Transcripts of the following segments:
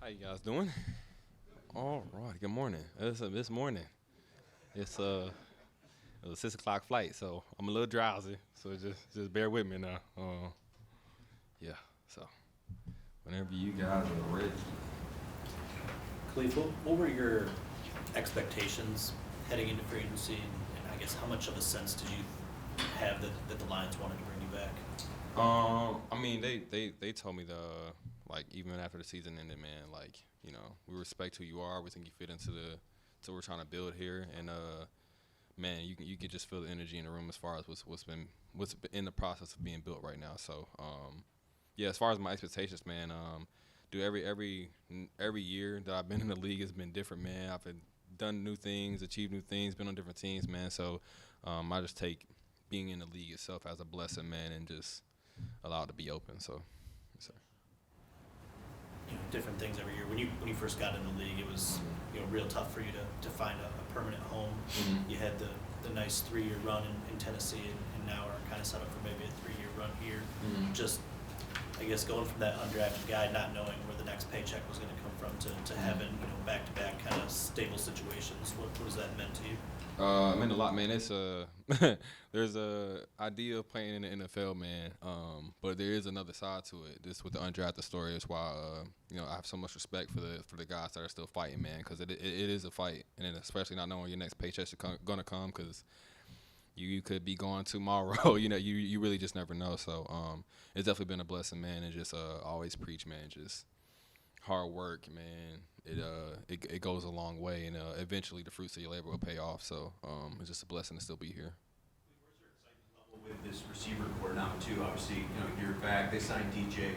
How you guys doing? All right. Good morning. This morning. It's it was a 6 o'clock flight, so I'm a little drowsy. So just bear with me now. Yeah. So whenever you guys are ready. Kalif, what were your expectations heading into free agency, and I guess how much of a sense did you have that the Lions wanted to bring you back? I mean, they told me like even after the season ended, man, like we respect who you are. We think you fit into the to what we're trying to build here, and man, you can just feel the energy in the room as far as what's been in the process of being built right now. So yeah, as far as my expectations, man, do every year that I've been in the league has been different, man. I've done new things, achieved new things, been on different teams, man. So I just take being in the league itself as a blessing, man, and just allow it to be open. So, yes, sir. Different things every year. When you first got in the league, it was real tough for you to find a permanent home. Mhm. You had the nice 3-year run in Tennessee, and now are kind of set up for maybe a 3-year run here. Mhm. Just I guess going from that undrafted guy, not knowing where the next paycheck was going to come from, to having back-to-back kind of stable situations. What has that meant to you? It meant a lot, man. It's there's a idea of playing in the NFL, man. But there is another side to it. This with the undrafted story is why I have so much respect for the guys that are still fighting, man, because it is a fight, and then especially not knowing your next paycheck's gonna come, because you could be gone tomorrow. You really just never know. So it's definitely been a blessing, man, and just always preach, man. Just hard work, man. It goes a long way, and eventually the fruits of your labor will pay off. So it's just a blessing to still be here. Where's your excitement level with this receiver core now too? Obviously, you're back. They signed DJ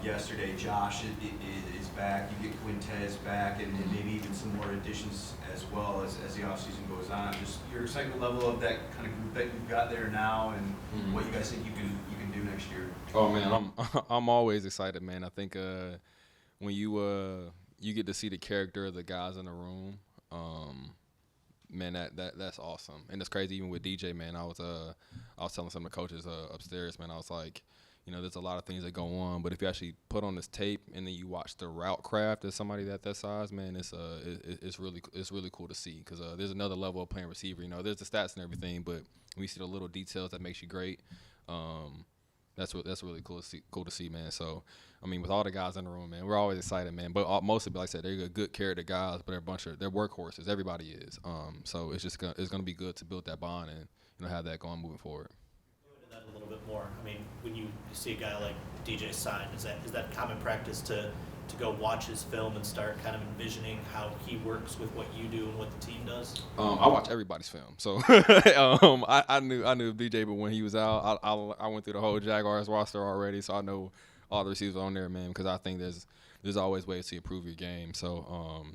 yesterday. Josh is back. You get Quintez back, and maybe even some more additions as well as the offseason goes on. Just your excitement level of that kind of group that you've got there now, and what you guys think you can do next year. Oh man, I'm always excited, man. I think when you get to see the character of the guys in the room, man, that's awesome. And it's crazy even with DJ, man. I was telling some of the coaches upstairs, man. I was like, there's a lot of things that go on, but if you actually put on this tape and then you watch the route craft of somebody that size, man, it's really cool to see, because there's another level of playing receiver. There's the stats and everything, but when you see the little details that makes you great, that's really cool to see, man. So, I mean, with all the guys in the room, man, we're always excited, man. But mostly, like I said, they're good character guys, but they're workhorses. Everybody is. So it's gonna be good to build that bond and have that going moving forward. Go into that a little bit more. I mean, when you see a guy like DJ sign, is that common practice to go watch his film and start kind of envisioning how he works with what you do and what the team does? I watch everybody's film, so I knew DJ, but when he was out, I went through the whole Jaguars roster already, so I know all the receivers on there, man, because I think there's always ways to improve your game. So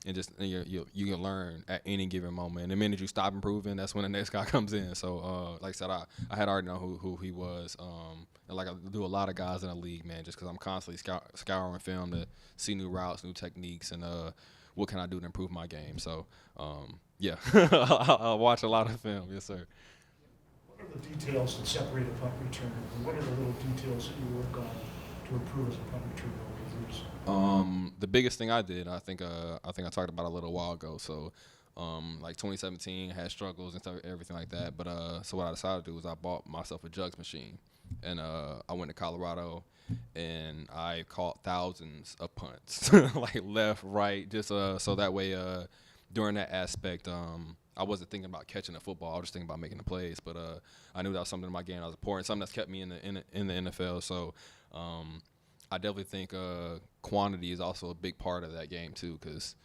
and just you can learn at any given moment. And the minute you stop improving, that's when the next guy comes in. So like I said, I had already known who he was. And like I do a lot of guys in the league, man, just because I'm constantly scouring film to see new routes, new techniques, and what can I do to improve my game. So yeah, I'll watch a lot of film. Yes, sir. What are the details that separate a punt returner? And what are the little details that you work on to improve as a punt returner over the years? The biggest thing I did, I think I talked about a little while ago. So, like 2017, I had struggles and stuff, everything like that. But so what I decided to do was I bought myself a jugs machine, and I went to Colorado, and I caught thousands of punts, like left, right, just so that way during that aspect, I wasn't thinking about catching the football. I was just thinking about making the plays. But I knew that was something in my game I was important, something that's kept me in the NFL. So. I definitely think quantity is also a big part of that game too, because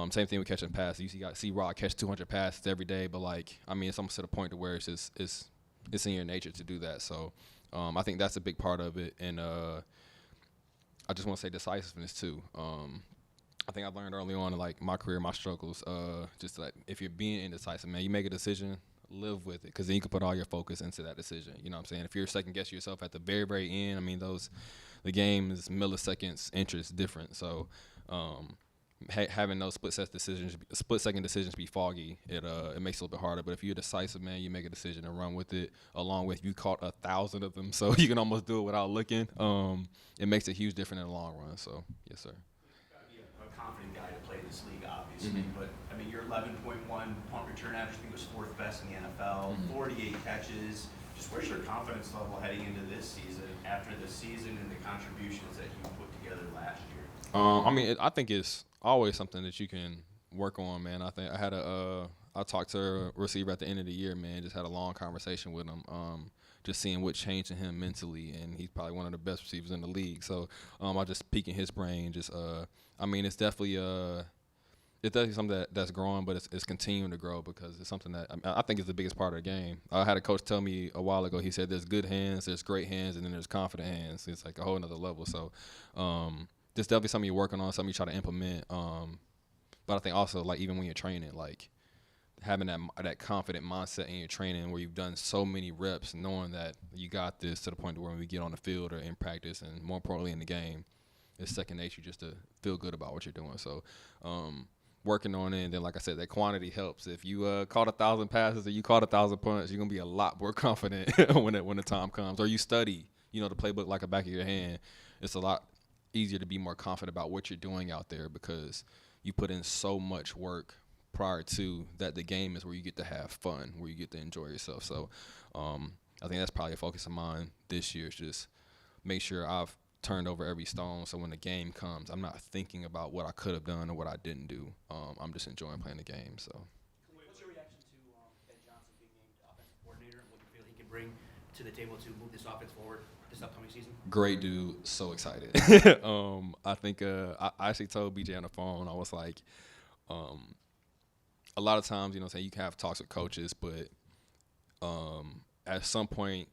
same thing with catching passes. You see Rod catch 200 passes every day, but it's almost to the point to where it's in your nature to do that. So I think that's a big part of it, and I just want to say decisiveness too. I think I learned early on in my career, my struggles, just like if you're being indecisive, man, you make a decision, live with it, because then you can put all your focus into that decision. You know what I'm saying? If you're second guessing yourself at the very, very end, the game is milliseconds, inches different. So having those split second decisions be foggy, it makes it a little bit harder. But if you're decisive, man, you make a decision and run with it. Along with you caught 1,000 of them, so you can almost do it without looking. It makes a huge difference in the long run. So yes, sir. this league, obviously, but I mean, your 11.1 punt return average, I think it was 4th best in the NFL, 48 catches. Just where's your confidence level heading into this season, after this season and the contributions that you put together last year? I mean, I think it's always something that you can work on, man. I think I talked to a receiver at the end of the year, man. Just had a long conversation with him, just seeing what changed in him mentally, and he's probably one of the best receivers in the league. So I just peeking his brain. I mean, it's definitely something that's growing, but it's continuing to grow because it's something that I think is the biggest part of the game. I had a coach tell me a while ago. He said there's good hands, there's great hands, and then there's confident hands. It's like a whole nother level. So there's definitely something you're working on, something you try to implement. But I think also, like, even when you're training, like, having that confident mindset in your training where you've done so many reps, knowing that you got this to the point where when we get on the field or in practice and more importantly in the game, it's second nature just to feel good about what you're doing. So working on it, and then like I said, that quantity helps. If you caught 1,000 passes or you caught 1,000 punts, you're going to be a lot more confident when the time comes. Or you study, the playbook like the back of your hand. It's a lot easier to be more confident about what you're doing out there because you put in so much work prior to that. The game is where you get to have fun, where you get to enjoy yourself. So I think that's probably a focus of mine this year is just make sure I've turned over every stone so when the game comes, I'm not thinking about what I could have done or what I didn't do. I'm just enjoying playing the game. So. What's your reaction to Ben Johnson being named offensive coordinator and what you feel he can bring to the table to move this offense forward this upcoming season? Great dude, so excited. I think I actually told BJ on the phone, I was like, a lot of times, you can have talks with coaches, but at some point,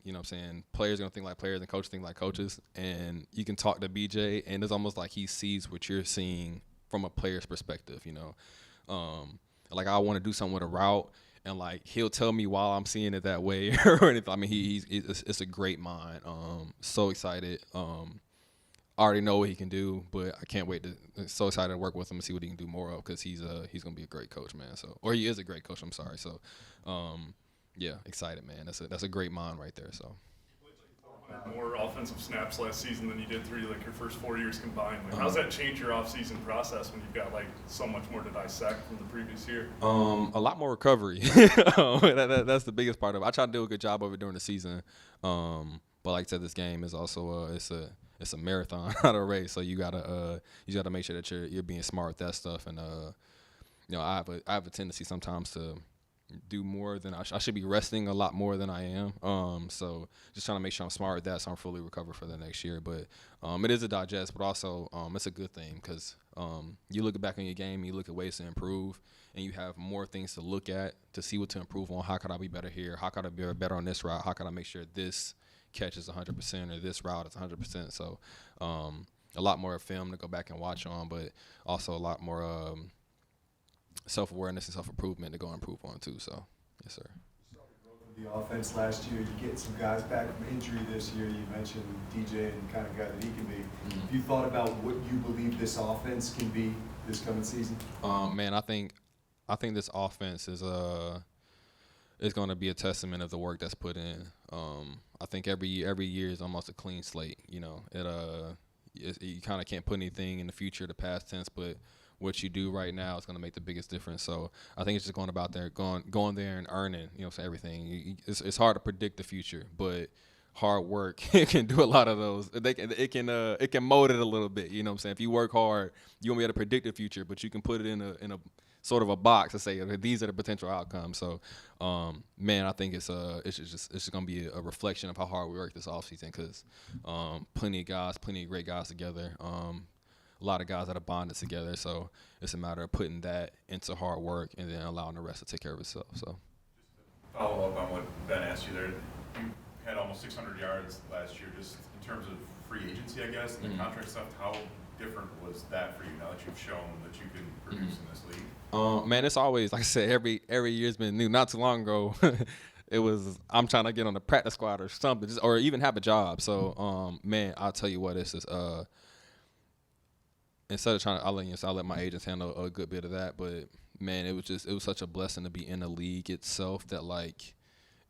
players are going to think like players and coaches think like coaches. And you can talk to BJ, and it's almost like he sees what you're seeing from a player's perspective, Like, I want to do something with a route, and, like, he'll tell me while I'm seeing it that way or anything. I mean, it's a great mind. So excited. I already know what he can do, but I can't wait so excited to work with him and see what he can do more of because he's going to be a great coach, man. Or he is a great coach, I'm sorry. So, yeah, excited, man. That's a great mind right there. So. More offensive snaps last season than you did through your first 4 years combined. How's that change your offseason process when you've got so much more to dissect from the previous year? A lot more recovery. That's the biggest part of it. I try to do a good job of it during the season. But like I said, this game is also it's a marathon, not a race. So you gotta make sure that you're being smart with that stuff. And I have a tendency sometimes to do more than I should be resting a lot more than I am. So just trying to make sure I'm smart with that so I'm fully recovered for the next year. But it is a digest, but also it's a good thing because you look back on your game, you look at ways to improve, and you have more things to look at to see what to improve on. How could I be better here? How could I be better on this route? How can I make sure this catch is 100% or this route is 100%? So a lot more film to go back and watch on, but also a lot more self-awareness and self-improvement to go improve on too. So, yes, sir. The offense last year, you get some guys back from injury this year. You mentioned DJ and the kind of guy that he can be. Have you thought about what you believe this offense can be this coming season? Man, I think this offense is going to be a testament of the work that's put in. I think every year is almost a clean slate. You kind of can't put anything in the future, the past tense, but what you do right now is going to make the biggest difference. So I think it's just going about there, going there and earning, so everything. It's hard to predict the future, but hard work can do a lot of those. It can mold it a little bit. You know what I'm saying? If you work hard, you won't be able to predict the future, but you can put it in a sort of a box to say these are the potential outcomes. So, man, I think it's just going to be a reflection of how hard we work this offseason because plenty of great guys together. A lot of guys that are bonded together, so it's a matter of putting that into hard work and then allowing the rest to take care of itself. So, just to follow up on what Ben asked you there, you had almost 600 yards last year. Just in terms of free agency, I guess, and the contract stuff, how different was that for you now that you've shown that you can produce in this league? Man, it's always, like I said, every year's been new. Not too long ago, it was I'm trying to get on the practice squad or something, or even have a job. So, man, I'll tell you what, this is instead of I'll let my agents handle a good bit of that. But man, it was such a blessing to be in the league itself that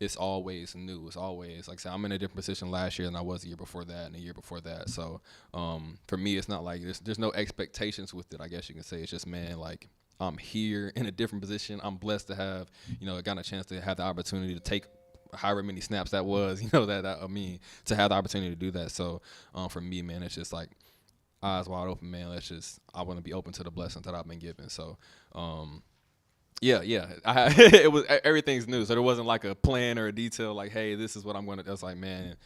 it's always new. It's always, like I said, I'm in a different position last year than I was the year before that and the year before that. So for me, it's not like there's no expectations with it, I guess you can say. It's just, man, like, I'm here in a different position. I'm blessed to have, gotten a chance to have the opportunity to take however many snaps that was, to have the opportunity to do that. So for me, man, it's just like eyes wide open, man. I want to be open to the blessings that I've been given. So, it was, everything's new. So there wasn't like a plan or a detail like, hey, this is what I'm going to, that's like, man,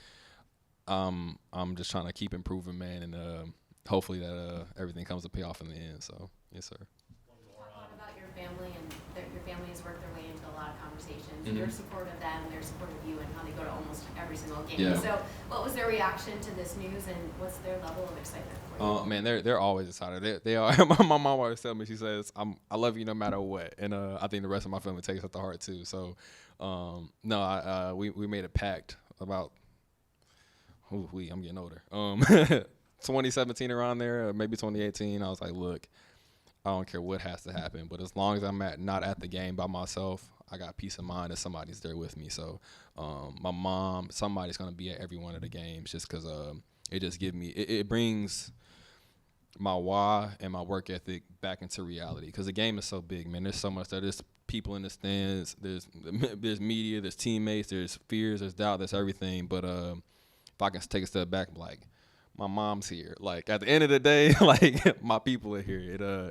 I'm just trying to keep improving, man. And hopefully that everything comes to pay off in the end. So, yes, sir. Talk about your family, and your family has worked their way into a lot of conversations. Mm-hmm. Your support of them, their support of you, and how they go to almost every single game. Yeah. So what was their reaction to this news, and what's their level of excitement for you? Man, they're always excited. They are. My mom always tells me, she says, I love you no matter what. And I think the rest of my family takes it to heart too. So we made a pact about I'm getting older. 2017 around there, maybe 2018. I was like, look, I don't care what has to happen, but as long as I'm not at the game by myself, I got peace of mind that somebody's there with me. So my mom, somebody's gonna be at every one of the games, just because it just gives me, it brings my why and my work ethic back into reality. Because the game is so big, man. There's so much there. There's people in the stands. There's media. There's teammates. There's fears. There's doubt. There's everything. But if I can take a step back, I'm like, my mom's here. Like, at the end of the day, like, my people are here.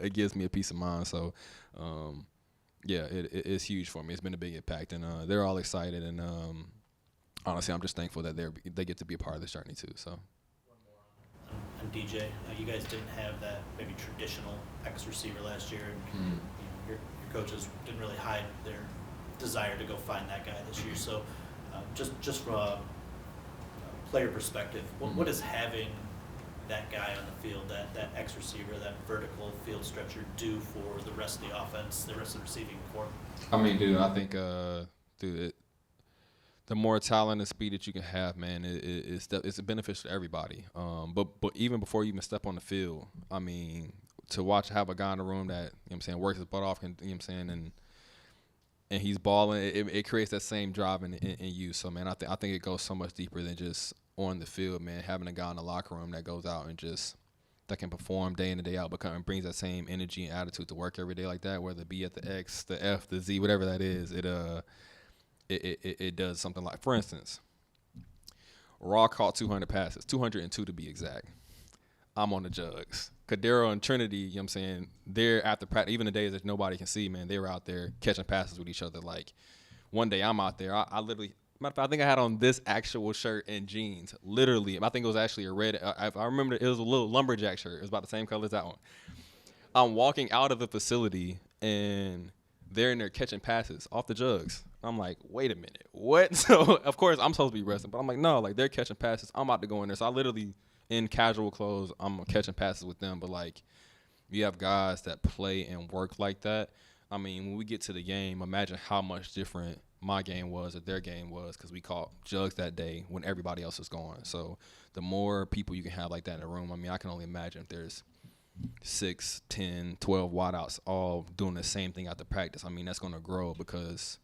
It gives me a peace of mind. So, it's huge for me. It's been a big impact, and they're all excited. And honestly, I'm just thankful that they get to be a part of this journey too. So. And DJ, you guys didn't have that maybe traditional X receiver last year, and your coaches didn't really hide their desire to go find that guy this year. So, just from a player perspective, what is having that guy on the field, that X receiver, that vertical field stretcher, do for the rest of the offense, the rest of the receiving corps? I mean, dude, I think, the more talent and speed that you can have, man, it's beneficial to everybody. But even before you even step on the field, I mean, to have a guy in the room that, works his butt off, and he's balling, it creates that same drive in you. So, man, I think it goes so much deeper than just on the field, man. Having a guy in the locker room that goes out and that can perform day in and day out, and brings that same energy and attitude to work every day like that, whether it be at the X, the F, the Z, whatever that is, it does something like, for instance, Raw caught 200 passes, 202 to be exact. I'm on the jugs. Kadero and Trinity, they're after practice, even the days that nobody can see, man, they were out there catching passes with each other. Like, one day I'm out there, I literally, matter of fact, I think I had on this actual shirt and jeans, literally. I think it was actually a red, I remember it was a little lumberjack shirt. It was about the same color as that one. I'm walking out of the facility, and they're in there catching passes off the jugs. I'm like, wait a minute, what? So, of course, I'm supposed to be wrestling, but I'm like, no, like, they're catching passes. I'm about to go in there. So I literally, in casual clothes, I'm catching passes with them. But, like, you have guys that play and work like that. I mean, when we get to the game, imagine how much different my game was or their game was, because we caught jugs that day when everybody else is gone. So the more people you can have like that in the room, I mean, I can only imagine if there's 6, 10, 12 wideouts all doing the same thing after practice. I mean, that's going to grow, because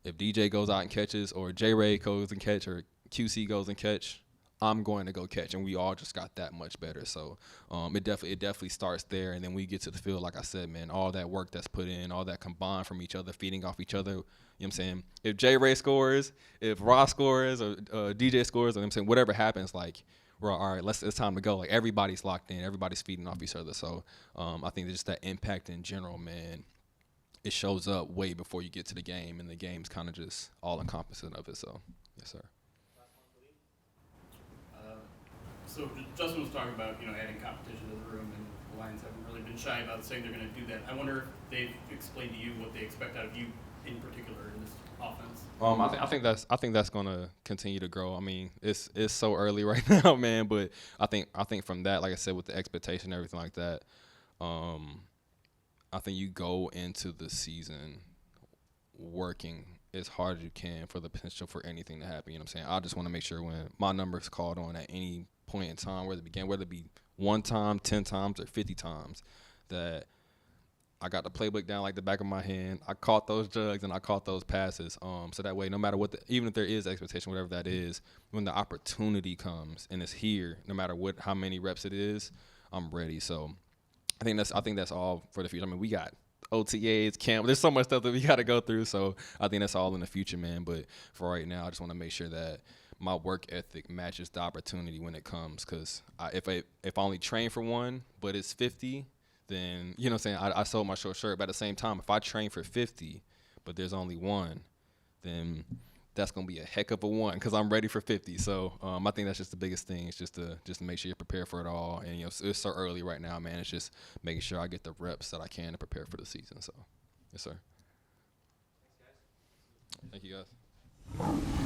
if DJ goes out and catches, or J-Ray goes and catch, or QC goes and catch, I'm going to go catch, and we all just got that much better. So it definitely starts there, and then we get to the field, like I said, man, all that work that's put in, all that combined from each other, feeding off each other. You know what I'm saying? If J-Ray scores, if Ross scores, or DJ scores, or whatever happens, like, we're all right, it's time to go. Like, everybody's locked in, everybody's feeding off each other. So I think just that impact in general, man, it shows up way before you get to the game, and the game's kind of just all encompassing of it. So, yes, sir. So Justin was talking about, adding competition to the room, and the Lions haven't really been shy about saying they're going to do that. I wonder if they've explained to you what they expect out of you in particular in this offense. I think that's going to continue to grow. I mean, it's so early right now, man. But I think from that, like I said, with the expectation and everything like that, I think you go into the season working as hard as you can for the potential for anything to happen. You know what I'm saying? I just want to make sure when my number is called on at any point in time, whether it be 1 time, 10 times, or 50 times, that I got the playbook down like the back of my hand. I caught those jugs and I caught those passes. So that way, no matter what, even if there is expectation, whatever that is, when the opportunity comes and it's here, no matter how many reps it is, I'm ready. So I think that's all for the future. I mean, we got OTAs, camp. There's so much stuff that we got to go through. So I think that's all in the future, man. But for right now, I just want to make sure that my work ethic matches the opportunity when it comes. Because if I only train for one, but it's 50, then, you know what I'm saying, I sold my short shirt. But at the same time, if I train for 50, but there's only one, then that's going to be a heck of a one because I'm ready for 50. So I think that's just the biggest thing. It's just to make sure you're prepared for it all. And, you know, it's so early right now, man. It's just making sure I get the reps that I can to prepare for the season. So, yes, sir. Thank you, guys.